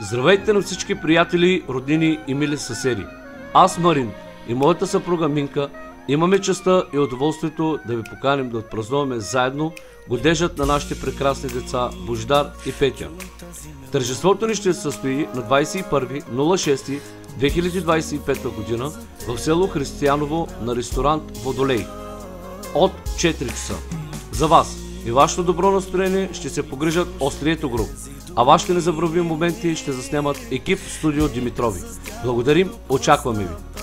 Здравейте на всички приятели, роднини и мили съседи! Аз, Марин, и моята съпруга Минка имаме честта и удоволствието да ви поканим да отпразнуваме заедно годежът на нашите прекрасни деца Божидар и Петя. Тържеството ни ще се състои на 21.06.2025 година в село Християново на ресторант Водолей от 4 часа. За вас и вашето добро настроение ще се погрижат Острието груп, а вашите незабравими моменти ще заснемат екип Студио Димитрови. Благодарим, очакваме ви!